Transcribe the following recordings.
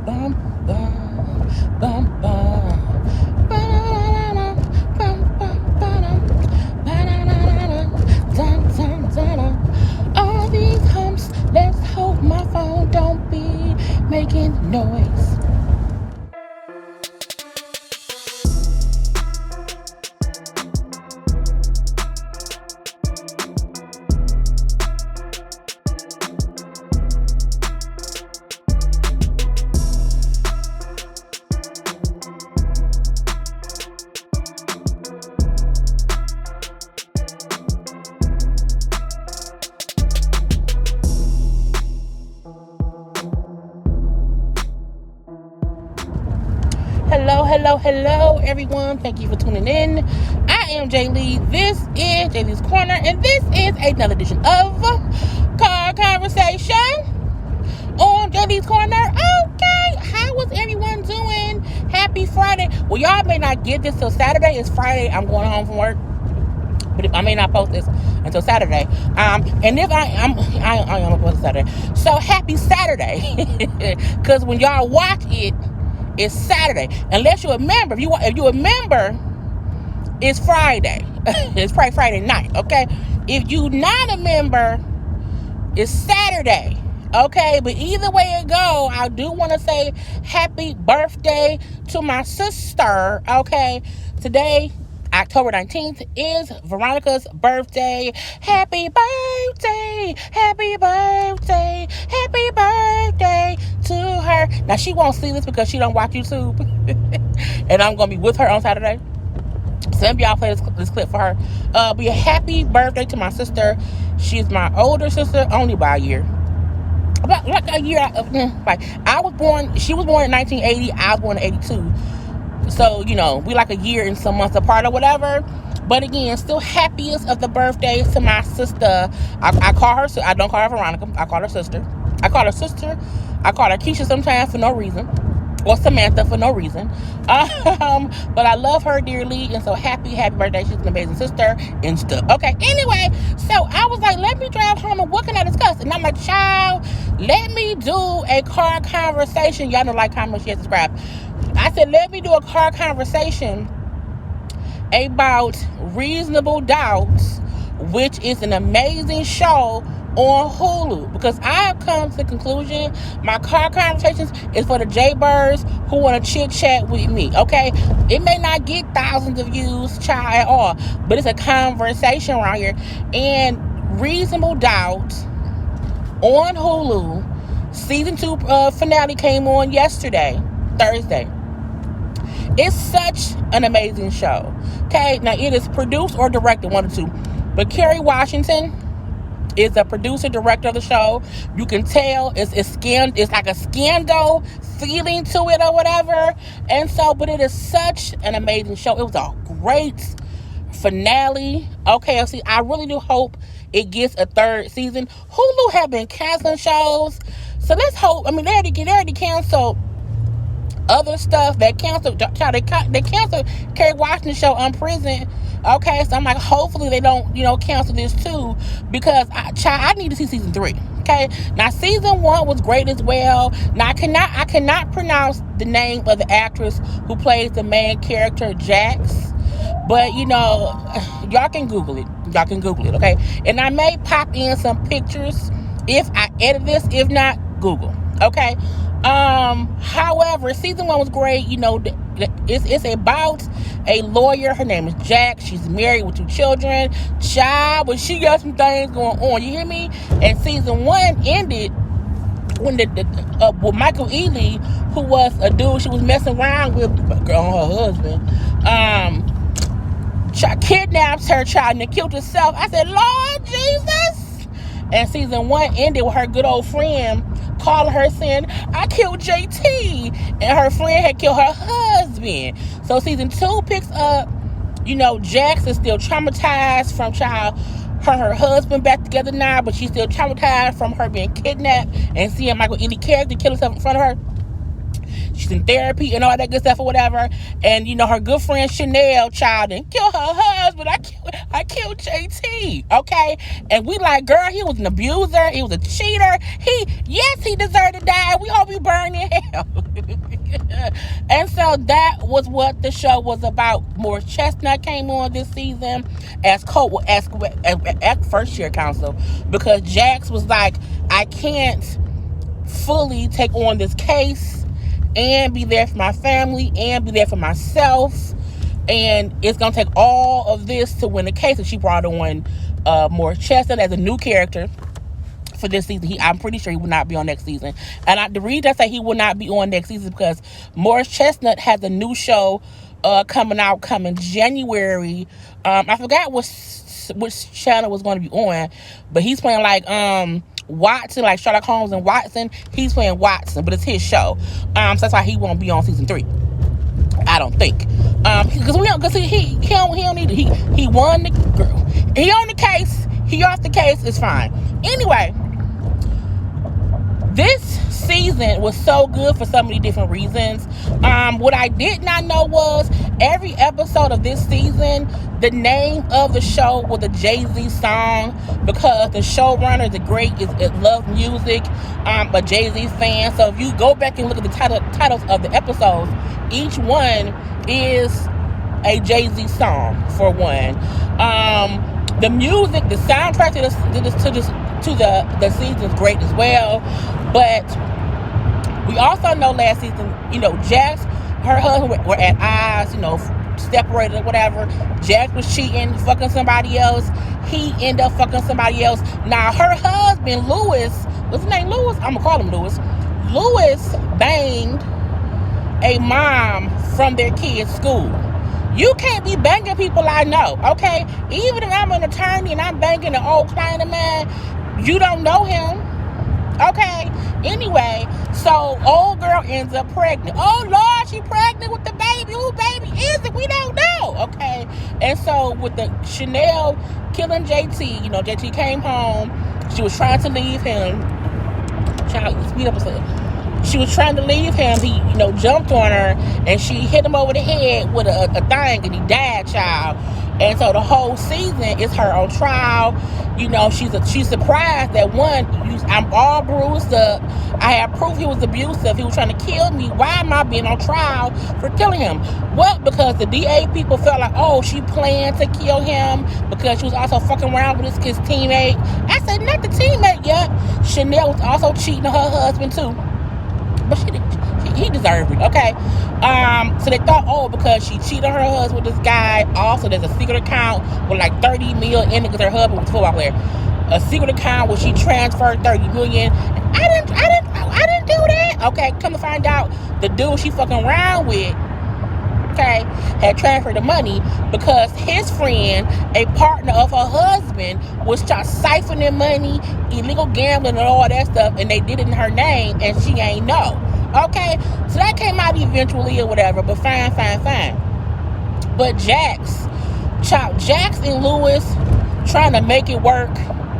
bum, bum, bum, bum. All these humps, let's hope my phone don't be making noise. Hello, everyone. Thank you for tuning in. I am Jaylee. This is Jaylee's Corner, and this is another edition of Car Conversation on Jaylee's Corner. Okay, how was everyone doing? Happy Friday. Well, y'all may not get this till Saturday. It's Friday. I'm going home from work, but I may not post this until Saturday. And if I'm gonna post Saturday. So happy Saturday, because when y'all watch it, it's Saturday. Unless you're a member. If you're a member, it's Friday. It's probably Friday night, okay? If you're not a member, it's Saturday, okay? But either way it go, I do want to say happy birthday to my sister, okay? Today, October 19th, is Veronica's birthday. Happy birthday, happy birthday, happy birthday to her. Now, she won't see this because she don't watch YouTube. And I'm going to be with her on Saturday. Some of y'all play this clip for her. Be a happy birthday to my sister. She's my older sister, only by a year. About like a year. She was born in 1980. I was born in 82. So, we like a year and some months apart or whatever. But again, still happiest of the birthdays to my sister. I call her, I don't call her Veronica. I call her sister. I call her Keisha sometimes for no reason. Or Samantha for no reason. But I love her dearly. And so happy birthday. She's an amazing sister and stuff. Okay, anyway. So I was like, let me drive home and what can I discuss? And I'm like, child, let me do a car conversation. Y'all know, like, comment, share, subscribe. I said, let me do a car conversation about Reasonable Doubts, which is an amazing show on Hulu, because I have come to the conclusion my car conversations is for the JayBirds who want to chit chat with me, okay? It may not get thousands of views, child, at all, but it's a conversation around here. And Reasonable Doubts on Hulu, season 2 finale came on yesterday, Thursday. It's such an amazing show. Okay, now it is produced or directed, one or two, but Kerry Washington is a producer, director of the show. You can tell it's like a scandal feeling to it or whatever. And so, but it is such an amazing show. It was a great finale. Okay, see, I really do hope it gets a third season. Hulu have been canceling shows, so let's hope. I mean, they already canceled other stuff. They canceled Kerry Washington's show Unprisoned. Okay, so I'm like, hopefully they don't, cancel this too, because I need to see season 3. Okay, now season 1 was great as well. Now I cannot pronounce the name of the actress who plays the main character, Jax, but y'all can Google it. Okay, and I may pop in some pictures if I edit this. If not, Google. Okay. However, season 1 was great. It's about a lawyer. Her name is Jack. She's married with 2 children. Child, but she got some things going on. You hear me? And season 1 ended when with Michael Ealy, who was a dude she was messing around with, her husband, kidnaps her child and killed herself. I said, Lord Jesus. And season 1 ended with her good old friend calling her saying, I killed JT, and her friend had killed her husband. So season 2 picks up, Jax is still traumatized from her husband back together now, but she's still traumatized from her being kidnapped and seeing Michael Ealy character kill himself in front of her. she's in therapy and all that good stuff or whatever. And, you know, her good friend Shanelle, child, and kill her husband. I killed JT, okay? And we like, girl, he was an abuser. He was a cheater. Yes, he deserved to die. We hope he burned in hell. And so that was what the show was about. Morris Chestnut came on this season as first year counsel, because Jax was like, I can't fully take on this case and be there for my family and be there for myself, and it's gonna take all of this to win the case. And she brought on Morris Chestnut as a new character for this season. I'm pretty sure he will not be on next season. And the reason I say he will not be on next season is because Morris Chestnut has a new show coming January. I forgot which channel was going to be on, but he's playing like Watson, like Sherlock Holmes and Watson. He's playing Watson, but it's his show. So that's why he won't be on season 3. I don't think. Because he don't need it. He won the girl. He on the case. He off the case. It's fine. Anyway, this season was so good for so many different reasons. What I did not know was every episode of this season, the name of the show was a Jay-Z song, because the showrunner loves music, a Jay-Z fan. So if you go back and look at the titles of the episodes, each one is a Jay-Z song for one. The music, the soundtrack to the season is great as well. But we also know last season, you know, Jax, her husband were at odds, you know, separated or whatever. Jax was cheating, fucking somebody else. He ended up fucking somebody else. Now, her husband, Lewis, what's his name? Lewis? I'm gonna call him Lewis. Lewis banged a mom from their kids' school. You can't be banging people I know, okay? Even if I'm an attorney and I'm banging an old client of mine, you don't know him, okay? Anyway, so old girl ends up pregnant. Oh, Lord, she pregnant with the baby. Who baby is it? We don't know, okay? And so with the Shanelle killing JT, you know, JT came home. She was trying to leave him. Child, speed up a second. She was trying to leave him. He, you know, jumped on her, and she hit him over the head with a thing, and he died, child. And so the whole season is her on trial. You know, she's surprised that I'm all bruised up. I have proof he was abusive. He was trying to kill me. Why am I being on trial for killing him? Well, because the DA people felt like, oh, she planned to kill him because she was also fucking around with his teammate. I said, not the teammate yet. Shanelle was also cheating on her husband too. But he deserved it, okay? So they thought, oh, because she cheated on her husband with this guy. Also, there's a secret account with like 30 million in it because her husband was a football player. A secret account where she transferred 30 million. I didn't do that. Okay, come to find out, the dude she fucking around with, okay, had transferred the money because his friend, a partner of her husband, was siphoning money, illegal gambling and all that stuff, and they did it in her name, and she ain't know. Okay, so that came out eventually or whatever, but fine. But Jax and Lewis trying to make it work,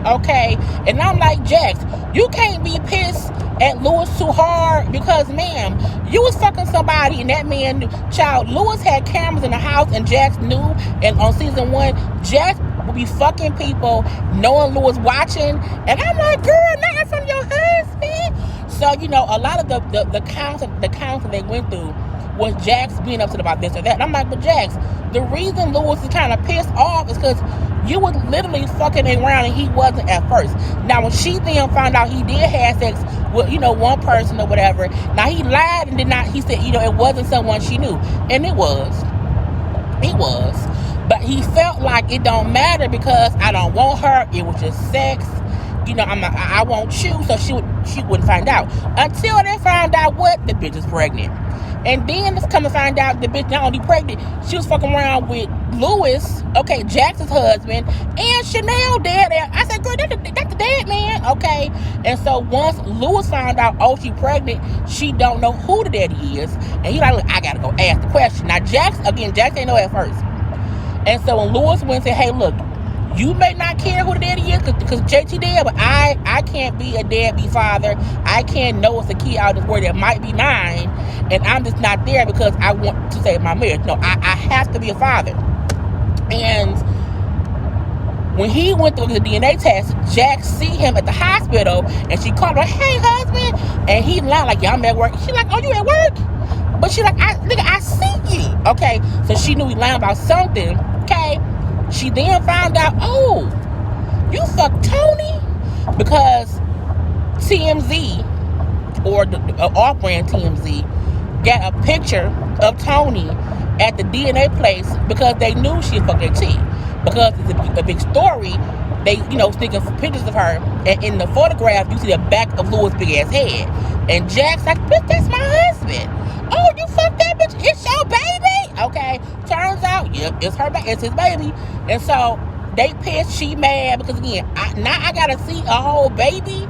okay? And I'm like, Jax, you can't be pissed at Lewis too hard because, ma'am, you was fucking somebody and that man knew. Child, Lewis had cameras in the house and Jax knew. And on season 1, Jax would be fucking people knowing Lewis watching. And I'm like, girl, not from your husband. So, you know, a lot of the counsel they went through was Jax being upset about this or that. And I'm like, but Jax, the reason Lewis is kind of pissed off is because you was literally fucking around and he wasn't at first. Now, when she then found out he did have sex with, you know, one person or whatever, now he lied and did not, he said, you know, it wasn't someone she knew. And it was. But he felt like it don't matter because I don't want her. It was just sex. You know, I want you, so she wouldn't find out. Until they found out what? The bitch is pregnant. And then let's come to find out the bitch not only pregnant, she was fucking around with Lewis, okay, Jackson's husband, and Shanelle dead. I said, girl, that's the dead man, okay? And so once Lewis found out, oh, she pregnant, she don't know who the daddy is. And he like, look, I gotta go ask the question. Now, Jax ain't know at first. And so when Lewis went and said, hey, look, You may not care who the daddy is because JT dead, but I can't be a deadbeat father. I can't know it's a kid out of this world that might be mine, and I'm just not there because I want to save my marriage. No, I have to be a father. And when he went through the DNA test, Jack see him at the hospital, and she called him, hey, husband. And he lied like, yeah, I'm at work. She like, oh, you at work? But she like, nigga, I see you. Okay, so she knew he lied about something. Okay, she then found out, oh, you fucked Tony? Because TMZ, or the off-brand TMZ, got a picture of Tony at the DNA place because they knew she fucked their T. Because it's a big story, they, sneaking pictures of her, and in the photograph, you see the back of Louis' big ass head. And Jack's like, bitch, that's my husband. Oh, you fucked that bitch? It's your baby? Okay. Turns out, yep, it's his baby. And so they pissed, she mad because again, now I gotta see a whole baby.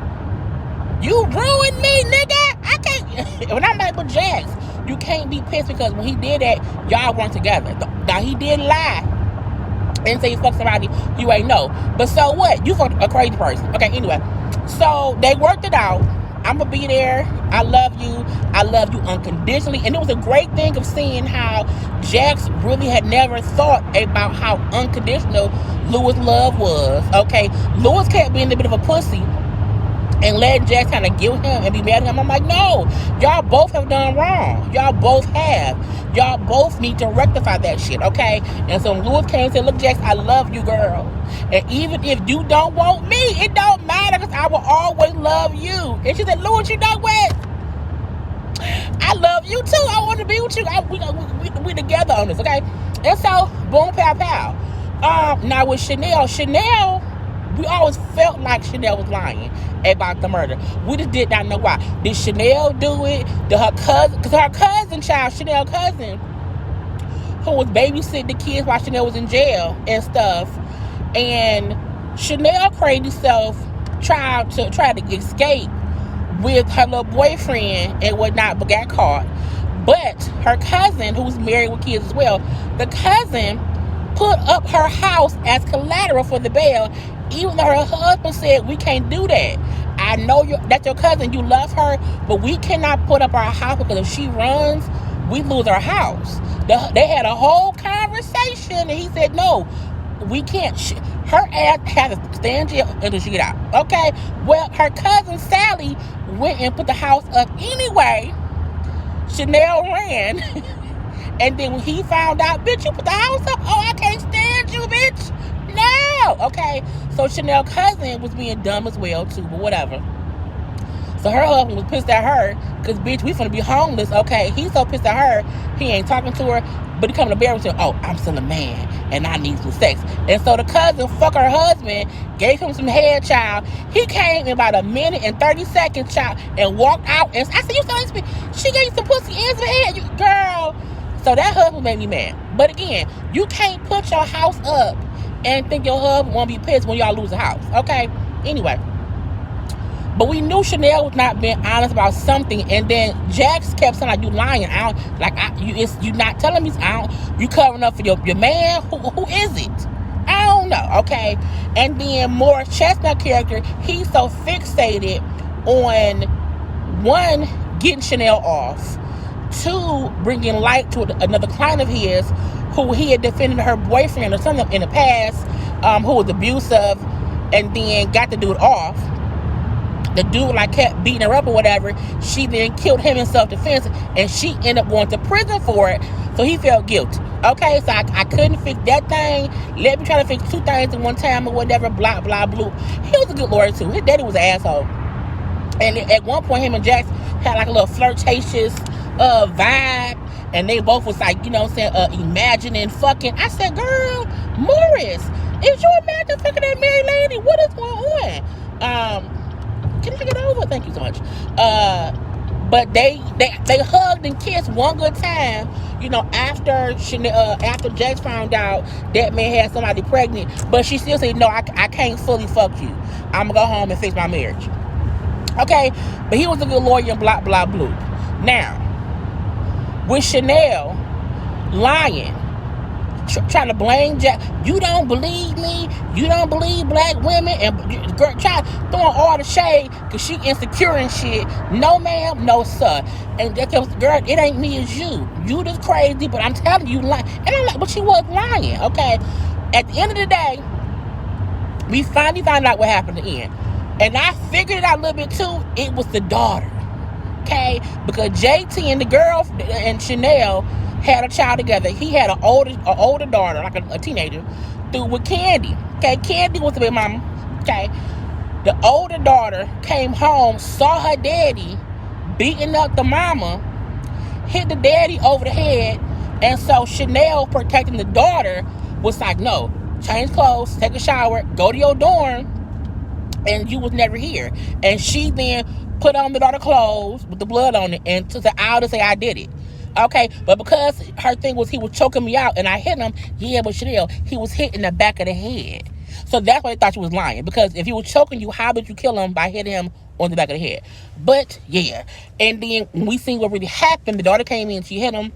You ruined me, nigga. I can't. When I'm like with Jax, you can't be pissed because when he did that, y'all weren't together. Now he did lie and say you fuck somebody you ain't know. But so what? You fucked a crazy person. Okay, anyway. So they worked it out. I'm gonna be there. I love you. I love you unconditionally. And it was a great thing of seeing how Jax really had never thought about how unconditional Louis' love was. Okay, Louis kept being a bit of a pussy and letting Jax kind of guilt him and be mad at him. I'm like, no, y'all both have done wrong. Y'all both have. Y'all both need to rectify that shit, okay? And so Louis came and said, look, Jax, I love you, girl. And even if you don't want me, it don't matter because I will always love you. And she said, Louis, you know what? I love you too. I want to be with you. We together on this, okay? And so, boom, pow, pow. Now with Shanelle, we always felt like Shanelle was lying about the murder. We just did not know why. Did Shanelle do it? Did her cousin? Because her cousin, Shanelle's cousin, who was babysitting the kids while Shanelle was in jail and stuff, and Shanelle crazy self tried to escape with her little boyfriend and whatnot, but got caught. But her cousin, who's married with kids as well, the cousin put up her house as collateral for the bail, even though her husband said, we can't do that. I know that's your cousin, you love her, but we cannot put up our house because if she runs, we lose our house. They had a whole conversation, and he said, no, we can't. Her ass has to stay in jail until she get out. Okay? Well, her cousin Sally went and put the house up anyway. Shanelle ran. And then when he found out, bitch, you put the house up? Oh, I can't stand you, bitch. No. Okay? So Shanelle's cousin was being dumb as well, too, but whatever. So her husband was pissed at her because, bitch, we finna be homeless. Okay? He's so pissed at her, he ain't talking to her, but he come to the bedroom and said, oh, I'm still a man and I need some sex. And so the cousin fucked her husband, gave him some head, child. He came in about 1 minute and 30 seconds, child, and walked out. And I said, you still ain't speak. She gave you some pussy and some head, girl. So that husband made me mad. But again, you can't put your house up and think your husband won't be pissed when y'all lose a house. Okay? Anyway. But we knew Shanelle was not being honest about something, and then Jax kept saying like, you lying. You not telling me. You covering up for your man. Who is it? I don't know. Okay. And then Morris Chestnut character, he's so fixated on one, getting Shanelle off, two, bringing light to another client of his who he had defended her boyfriend or something in the past, who was abusive, and then got the dude off. The dude kept beating her up or whatever. She then killed him in self-defense, and she ended up going to prison for it. So he felt guilty. Okay, so I couldn't fix that thing. Let me try to fix two things at one time or whatever. Blah blah blah. He was a good lawyer too. His daddy was an asshole. And at one point, him and Jax had a little flirtatious vibe, and they both was imagining fucking. I said, girl, Morris, is you imagining fucking that married lady? What is going on? Can I get over? Thank you so much. But they hugged and kissed one good time, after Jax found out that man had somebody pregnant. But she still said, no, I can't fully fuck you. I'm gonna go home and fix my marriage. Okay? But he was a good lawyer and blah, blah, blah. Now, with Shanelle lying, trying to blame Jack. You don't believe me. You don't believe black women. And girl trying throwing all the shade because she insecure and shit. No, ma'am. No, sir. And that goes, girl, it ain't me, it's you. You just crazy, but I'm telling you, lying. And I'm like, but she was lying, okay? At the end of the day, we finally found out what happened at the end. And I figured it out a little bit too. It was the daughter, okay? Because JT and the girl and Shanelle had a child together. He had an older daughter, like a teenager, through with Candy. Okay, Candy was the baby mama. Okay, the older daughter came home, saw her daddy beating up the mama, hit the daddy over the head, and so Shanelle, protecting the daughter, was like, no, change clothes, take a shower, go to your dorm, and you was never here. And she then put on the daughter clothes with the blood on it and took the out to say, I did it. Okay, but because her thing was he was choking me out and I hit him, yeah, but Shanelle, he was hit in the back of the head. So that's why they thought she was lying. Because if he was choking you, how did you kill him by hitting him on the back of the head? But yeah, and then when we seen what really happened, the daughter came in, she hit him.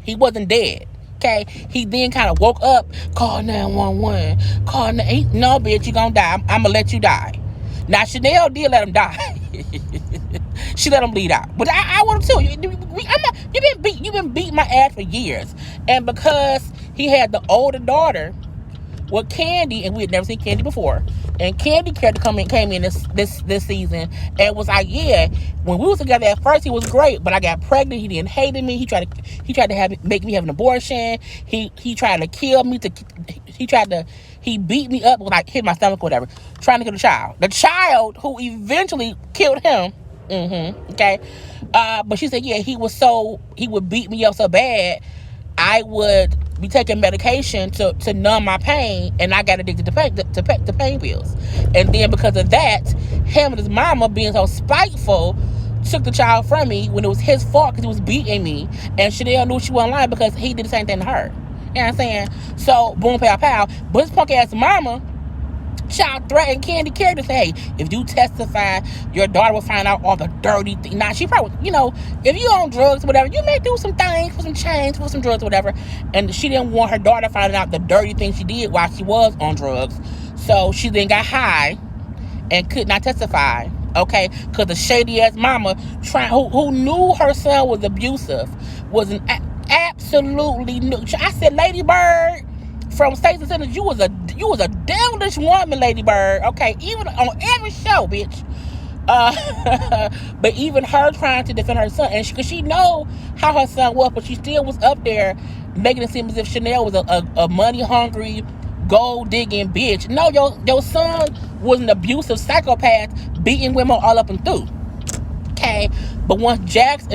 He wasn't dead. Okay, he then kind of woke up, called 911, called no, bitch, you gonna die. I'm gonna let you die. Now Shanelle did let him die. She let him bleed out, but I want him too. You've been beating my ass for years, and because he had the older daughter with Candy, and we had never seen Candy before, and Candy character came in this season, and was like, yeah, when we was together at first he was great, but I got pregnant, he didn't hate me, he tried to make me have an abortion, he tried to kill me, he beat me up, like hit my stomach or whatever, trying to kill the child who eventually killed him. Okay, but she said, yeah, he would beat me up so bad, I would be taking medication to numb my pain, and I got addicted to pain pills. And then because of that, him and his mama being so spiteful took the child from me when it was his fault because he was beating me, and Shanelle knew she wasn't lying because he did the same thing to her. You know what I'm saying? So boom, pow, pow. But his punk ass mama child threatened Candy character, say, hey, if you testify, your daughter will find out all the dirty things. Now, she probably, if you on drugs or whatever, you may do some things for some change, for some drugs or whatever. And she didn't want her daughter finding out the dirty things she did while she was on drugs. So she then got high and could not testify, okay? Because the shady-ass mama who knew her son was abusive, was an absolutely new. I said, Lady Bird, from States and Centers, you was a devilish woman, Lady Bird. Okay, even on every show, bitch. But even her trying to defend her son, and because she know how her son was, but she still was up there making it seem as if Shanelle was a money hungry, gold digging bitch. No, your son was an abusive psychopath, beating women all up and through. Okay, but once Jax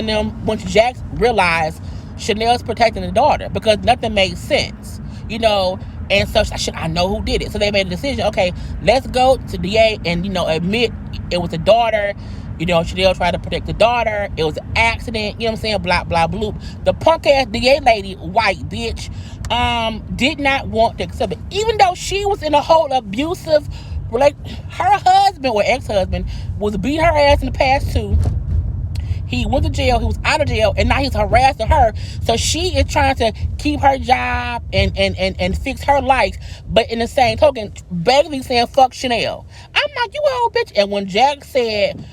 realized Chanel's protecting the daughter because nothing made sense. And so I know who did it. So they made a decision. Okay, let's go to DA and, admit it was a daughter. Chanel tried to protect the daughter. It was an accident. You know what I'm saying? Blah, blah, bloop. The punk ass DA lady, white bitch, did not want to accept it. Even though she was in a whole abusive, her husband or ex-husband was beating her ass in the past too. He went to jail, he was out of jail, and now he's harassing her. So she is trying to keep her job and fix her life, but in the same token, basically saying, fuck Shanelle. I'm like, you old bitch. And when Jack said,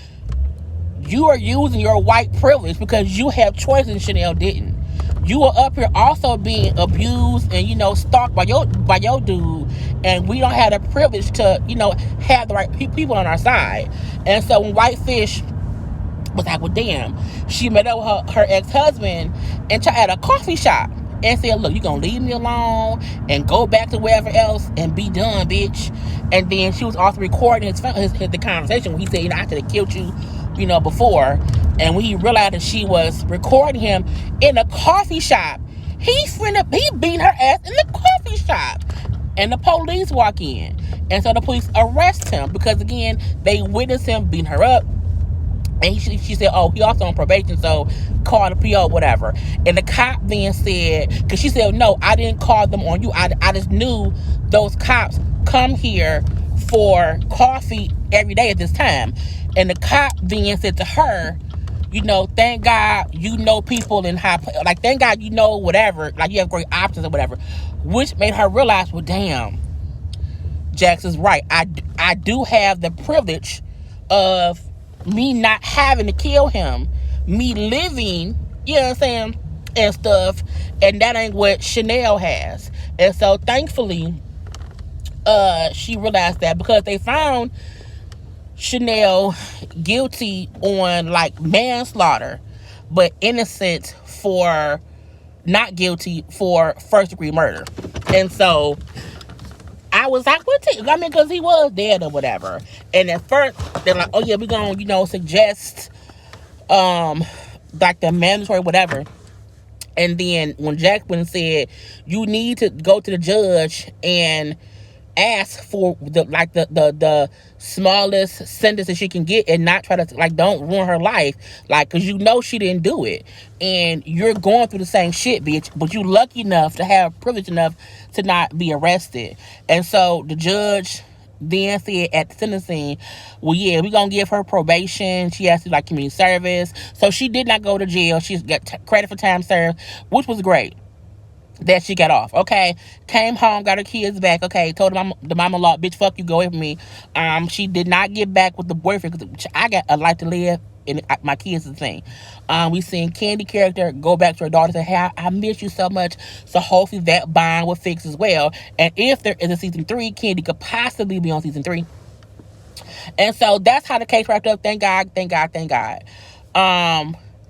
you are using your white privilege because you have choices and Shanelle didn't. You are up here also being abused and, stalked by your dude, and we don't have the privilege to, have the right people on our side. And so when Whitefish was like, well, damn, she met up with her ex-husband and at a coffee shop and said, look, you gonna leave me alone and go back to wherever else and be done, bitch. And then she was also recording the conversation when he said, I could have killed you, before. And when he realized that she was recording him in a coffee shop, he beat her ass in the coffee shop. And the police walk in. And so the police arrest him because, again, they witnessed him beating her up. And she said, oh, he also on probation, so call the PO, whatever. And the cop then said, because she said, no, I didn't call them on you. I just knew those cops come here for coffee every day at this time. And the cop then said to her, thank God you know people in high, like, thank God whatever, like, you have great options or whatever. which made her realize, well, damn, Jax is right. I do have the privilege of me not having to kill him, me living, you know what I'm saying, and stuff, and that ain't what Shanelle has. And so thankfully, she realized that, because they found Shanelle guilty on like manslaughter, but innocent for not guilty for first degree murder. And so I was like, I mean, because he was dead or whatever. And at first they're like, oh yeah, we're gonna, suggest like the mandatory whatever. And then when Jack went and said, you need to go to the judge and ask for the smallest sentence that she can get, and not try to, like, don't ruin her life, like, because she didn't do it, and you're going through the same shit, bitch, but you lucky enough to have privilege enough to not be arrested. And so the judge then said at the sentencing, well, yeah, we're gonna give her probation. She has to do like community service, so she did not go to jail. She got credit for time served, which was great that she got off. Okay, came home, got her kids back. Okay, told the mama-in-law, bitch, fuck you, go away from me. She did not get back with the boyfriend, because I got a life to live, and my kids is the thing. We seen Candy character go back to her daughter and say, hey, I miss you so much. So hopefully that bond will fix as well. And if there is a season 3, Candy could possibly be on season 3. And so that's how the case wrapped up. Thank God, thank God, thank God.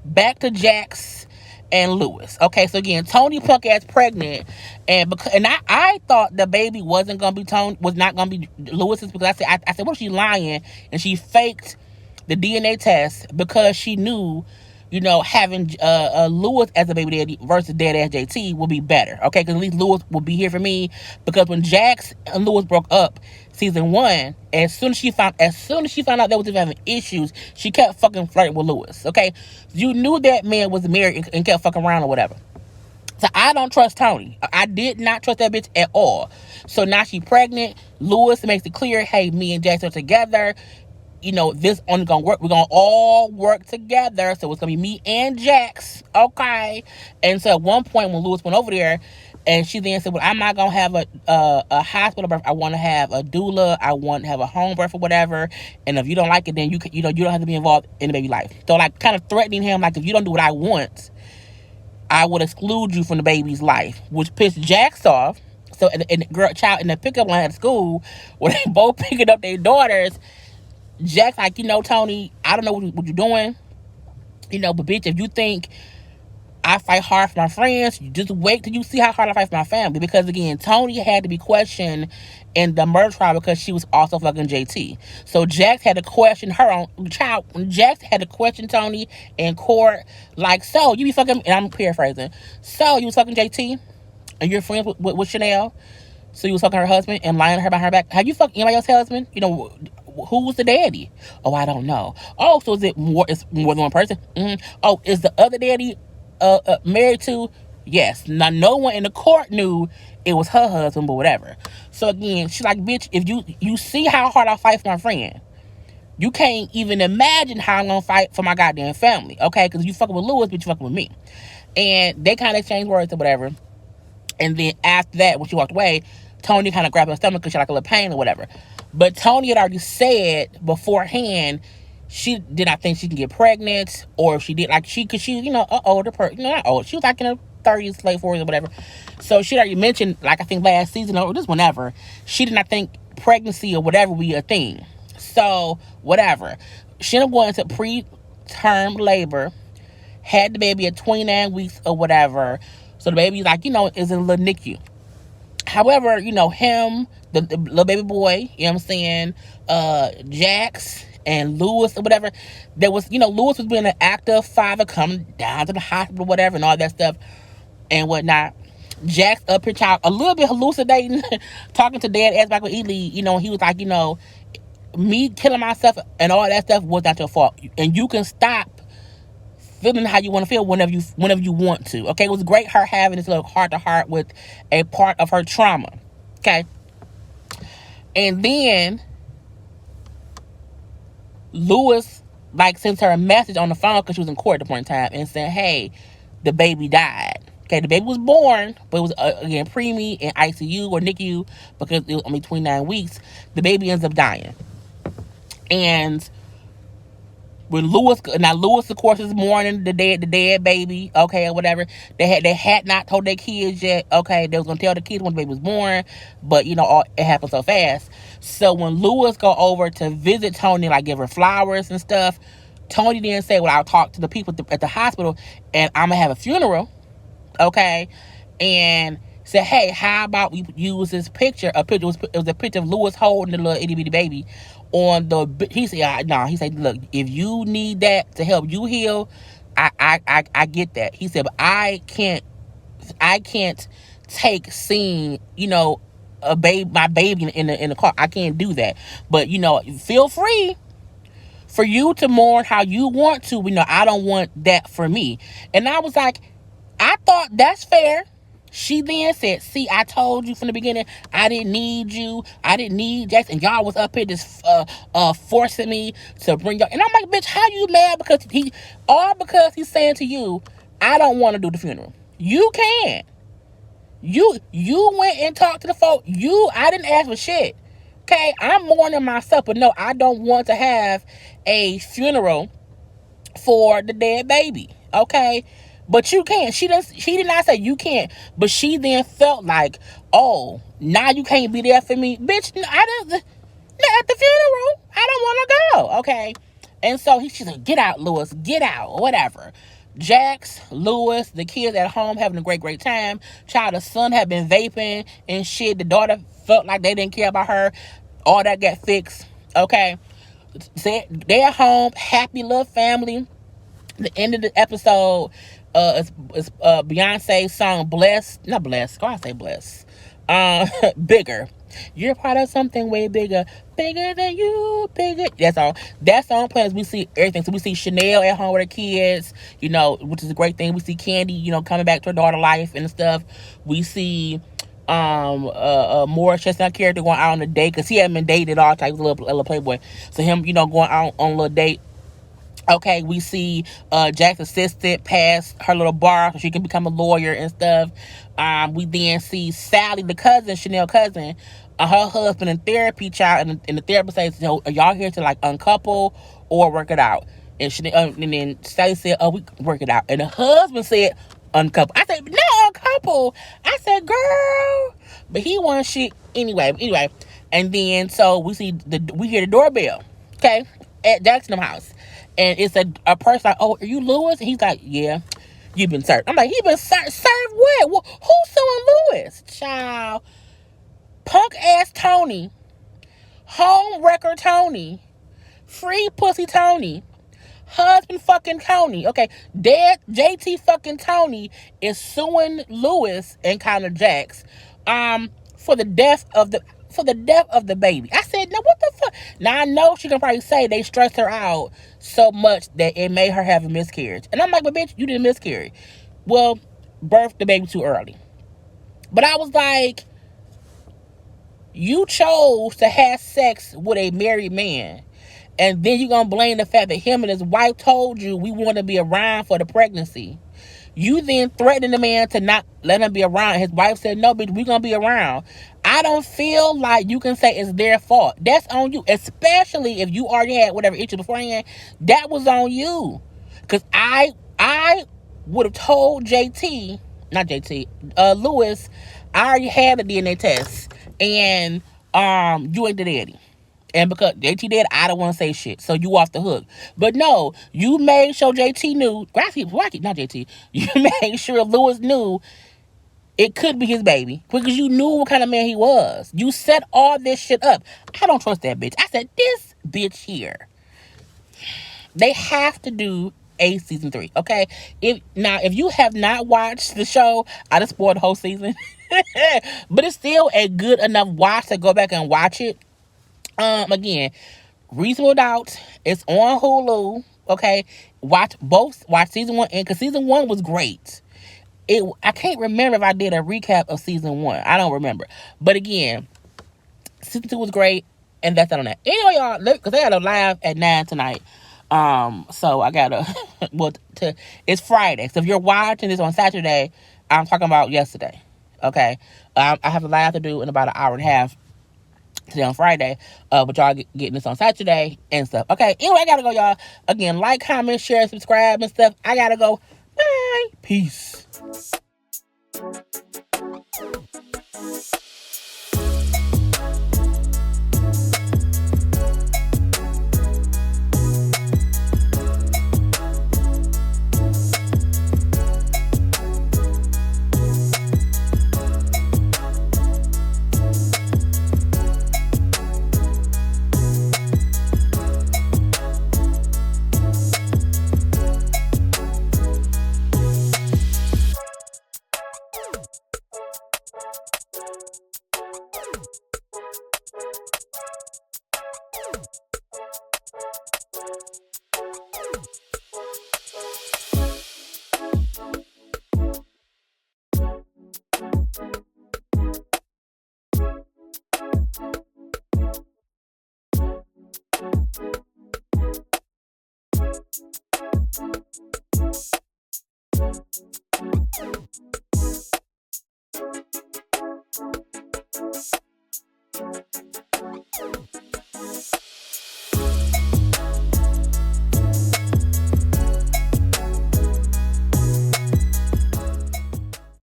Back to Jax and Lewis. Okay, so again, Tony punk ass pregnant, and I thought the baby wasn't gonna be was not gonna be Lewis's, because I said, what if she lying and she faked the DNA test because she knew, having Lewis as a baby daddy versus dad as JT would be better. Okay, because at least Lewis would be here for me, because when Jax and Lewis broke up season 1, as soon as she found out they was having issues, she kept fucking flirting with Lewis. Okay, you knew that man was married and kept fucking around or whatever. So I don't trust Tony. I did not trust that bitch at all. So now she pregnant. Lewis makes it clear, hey, me and Jax are together. This only gonna work. We're gonna all work together. So it's gonna be me and Jax. Okay. And so at one point when Lewis went over there, and she then said, well, I'm not gonna have a hospital birth. I want to have a doula. I want to have a home birth or whatever. And if you don't like it, then you don't have to be involved in the baby life. So like kind of threatening him, like, if you don't do what I want, I would exclude you from the baby's life, which pissed Jax off. So and the child in the pickup line at school, when they both picking up their daughters, Jack's like, Tony, I don't know what you're doing, but bitch, if you think I fight hard for my friends, you just wait till you see how hard I fight for my family. Because again, Tony had to be questioned in the murder trial because she was also fucking JT. So Jax had to question her own child. Jax had to question Tony in court, like, so you be fucking, and I'm paraphrasing, so you was fucking JT and you're friends with Shanelle, so you was fucking her husband and lying to her behind her back. Have you fucked anybody else's husband? Who was the daddy? Oh, I don't know. Oh, so is it more? It's more than one person. Mm-hmm. Oh, is the other daddy married to? Yes. Now, no one in the court knew it was her husband, but whatever. So again, she's like, bitch, if you see how hard I fight for my friend, you can't even imagine how I'm gonna fight for my goddamn family. Okay, because you fucking with Lewis, but you fucking with me. And they kind of exchanged words or whatever. And then after that, when she walked away, Tony kind of grabbed her stomach because she had like a little pain or whatever. But Tony had already said beforehand she did not think she can get pregnant, or if she did, like, because she, an older person, not old, she was like in her 30s, late 40s or whatever. So she already mentioned, like, I think last season or just whenever, she did not think pregnancy or whatever would be a thing. So whatever, she ended up going into preterm labor, had the baby at 29 weeks or whatever. So the baby, like, is in a little NICU. However, him, the little baby boy, you know what I'm saying, Jax and Lewis or whatever, there was, Lewis was being an active father, coming down to the hospital, whatever, and all that stuff and whatnot. Jax up here, child, a little bit hallucinating, talking to dad, asked back with Ely, he was like, me killing myself and all that stuff was not your fault. And you can stop feeling how you want to feel whenever you want to. Okay, it was great her having this little heart-to-heart with a part of her trauma. Okay, and then Lewis sends her a message on the phone because she was in court at the point in time and said, hey, the baby died. Okay, the baby was born, but it was, again, preemie in ICU or NICU because it was only 29 weeks. The baby ends up dying. And when Lewis, of course, is mourning the dead baby, okay, or whatever. They had not told their kids yet, okay. They was gonna tell the kids when the baby was born, but it happened so fast. So when Lewis go over to visit Tony, like give her flowers and stuff, Tony then said, "Well, I'll talk to the people at the hospital, and I'm gonna have a funeral, okay." And said, "Hey, how about we use this picture? It was a picture of Lewis holding the little itty bitty baby on the." He said, "No." He said, "Look, if you need that to help you heal, I get that." He said, "But I can't take seeing my baby in the car. I can't do that. But feel free for you to mourn how you want to. I don't want that for me." And I was like, I thought that's fair. She then said, "See, I told you from the beginning, I didn't need you. I didn't need Jackson. Y'all was up here just forcing me to bring y'all." And I'm like, "Bitch, how you mad because he's saying to you, I don't want to do the funeral? You can. You went and talked to the folk. I didn't ask for shit. Okay, I'm mourning myself, but no, I don't want to have a funeral for the dead baby. Okay." But you can't. She did not say you can't. But she then felt like, "Oh, now you can't be there for me." Bitch, I didn't. At the funeral, I don't want to go. Okay. And so she's like, "Get out, Lewis. Get out." Or whatever. Jax, Lewis, the kids at home having a great time. Child, the son had been vaping and shit. The daughter felt like they didn't care about her. All that got fixed. Okay. They're at home. Happy little family. The end of the episode, is Beyonce's song not Blessed, go I say Blessed, Bigger. You're part of something way bigger than you, bigger. That's all. That song plays. We see everything. So we see Shanelle at home with her kids, which is a great thing. We see Candy, coming back to her daughter life and stuff. We see Morris Chestnut character going out on a date because he hadn't been dated at all. He was a little playboy. So him, going out on a little date. Okay, we see Jack's assistant pass her little bar so she can become a lawyer and stuff. We then see Sally, the cousin, Shanelle cousin, her husband in therapy, child, and the therapist says, "Are y'all here to like uncouple or work it out?" And and then Sally said, "Oh, we work it out." And the husband said, "Uncouple." I said, "No, uncouple." I said, "Girl," but he wants shit anyway. And then so we hear the doorbell, okay, at Jackson's house. And it's a person like, "Oh, are you Lewis?" And he's like, "Yeah, you've been served." I'm like, "He been served? Served what? Who's suing Lewis?" Child. Punk ass Tony. Home wrecker Tony. Free pussy Tony. Husband fucking Tony. Okay, dead JT fucking Tony is suing Lewis and Connor Jax for the death of the baby. I said, "Now what the fuck?" Now I know she can probably say they stressed her out so much that it made her have a miscarriage. And I'm like, "But bitch, you didn't miscarry. Well, birthed the baby too early." But I was like, you chose to have sex with a married man. And then you're going to blame the fact that him and his wife told you we want to be around for the pregnancy. You then threatened the man to not let him be around. His wife said, "No, bitch, we're going to be around." I don't feel like you can say it's their fault. That's on you. Especially if you already had whatever issue beforehand. That was on you. Because I would have told Lewis, I already had a DNA test. And you ain't the daddy. And because JT did, I don't want to say shit. So you off the hook. But no, you made sure JT knew. Not JT. You made sure Lewis knew it could be his baby. Because you knew what kind of man he was. You set all this shit up. I don't trust that bitch. I said, this bitch here. They have to do a season 3. Okay? If you have not watched the show, I just spoiled the whole season. But it's still a good enough watch to go back and watch it. Again, Reasonable Doubt. It's on Hulu. Okay, watch season 1 and because season 1 was great. I can't remember if I did a recap of season 1. I don't remember. But again, season 2 was great, and that's it on that. Anyway, y'all, because they got a live at 9 tonight. So I gotta it's Friday. So if you're watching this on Saturday, I'm talking about yesterday. Okay. I have a live to do in about an hour and a half today on Friday. But y'all getting this on Saturday and stuff. Okay. Anyway, I gotta go, y'all. Again, like, comment, share, subscribe, and stuff. I gotta go. Bye. Peace.